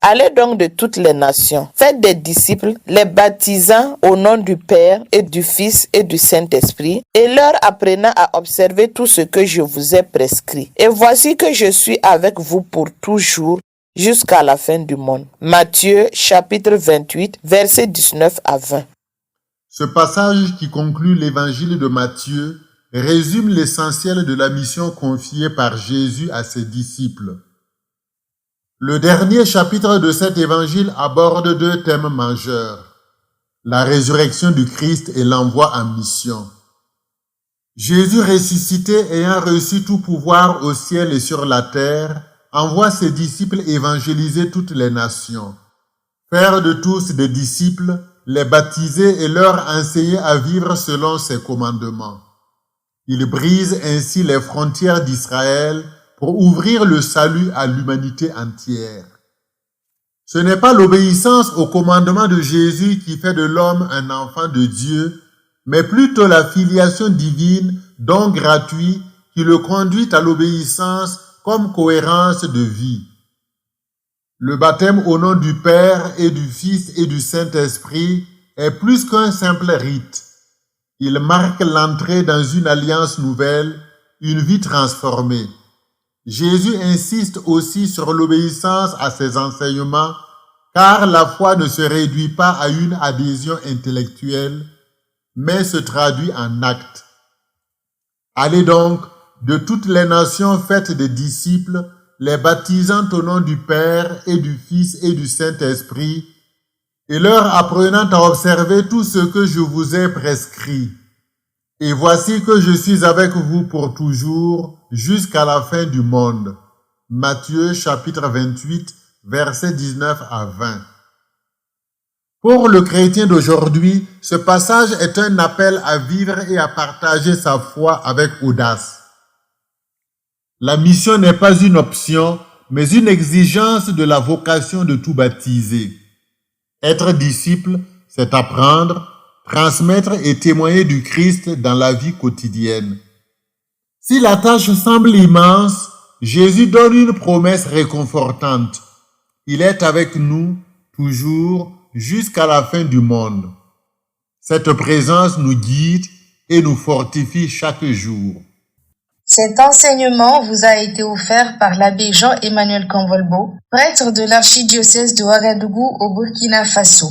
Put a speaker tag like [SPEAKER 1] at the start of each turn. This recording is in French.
[SPEAKER 1] Allez donc de toutes les nations, faites des disciples, les baptisant au nom du Père et du Fils et du Saint-Esprit, et leur apprenant à observer tout ce que je vous ai prescrit. Et voici que je suis avec vous pour toujours, jusqu'à la fin du monde. Matthieu chapitre 28, versets 19 à 20.
[SPEAKER 2] Ce passage qui conclut l'évangile de Matthieu résume l'essentiel de la mission confiée par Jésus à ses disciples. Le dernier chapitre de cet évangile aborde deux thèmes majeurs, la résurrection du Christ et l'envoi en mission. Jésus ressuscité ayant reçu tout pouvoir au ciel et sur la terre, envoie ses disciples évangéliser toutes les nations, faire de tous des disciples, les baptiser et leur enseigner à vivre selon ses commandements. Il brise ainsi les frontières d'Israël pour ouvrir le salut à l'humanité entière. Ce n'est pas l'obéissance au commandement de Jésus qui fait de l'homme un enfant de Dieu, mais plutôt la filiation divine, don gratuit, qui le conduit à l'obéissance comme cohérence de vie. Le baptême au nom du Père et du Fils et du Saint-Esprit est plus qu'un simple rite. Il marque l'entrée dans une alliance nouvelle, une vie transformée. Jésus insiste aussi sur l'obéissance à ses enseignements, car la foi ne se réduit pas à une adhésion intellectuelle, mais se traduit en actes. Allez donc de toutes les nations faites des disciples, les baptisant au nom du Père et du Fils et du Saint-Esprit, et leur apprenant à observer tout ce que je vous ai prescrit. Et voici que je suis avec vous pour toujours, jusqu'à la fin du monde. Matthieu chapitre 28, versets 19 à 20. Pour le chrétien d'aujourd'hui, ce passage est un appel à vivre et à partager sa foi avec audace. La mission n'est pas une option, mais une exigence de la vocation de tout baptisé. Être disciple, c'est apprendre, transmettre et témoigner du Christ dans la vie quotidienne. Si la tâche semble immense, Jésus donne une promesse réconfortante. Il est avec nous, toujours, jusqu'à la fin du monde. Cette présence nous guide et nous fortifie chaque jour.
[SPEAKER 3] Cet enseignement vous a été offert par l'abbé Jean-Emmanuel Convolbo, prêtre de l'archidiocèse de Ouagadougou au Burkina Faso.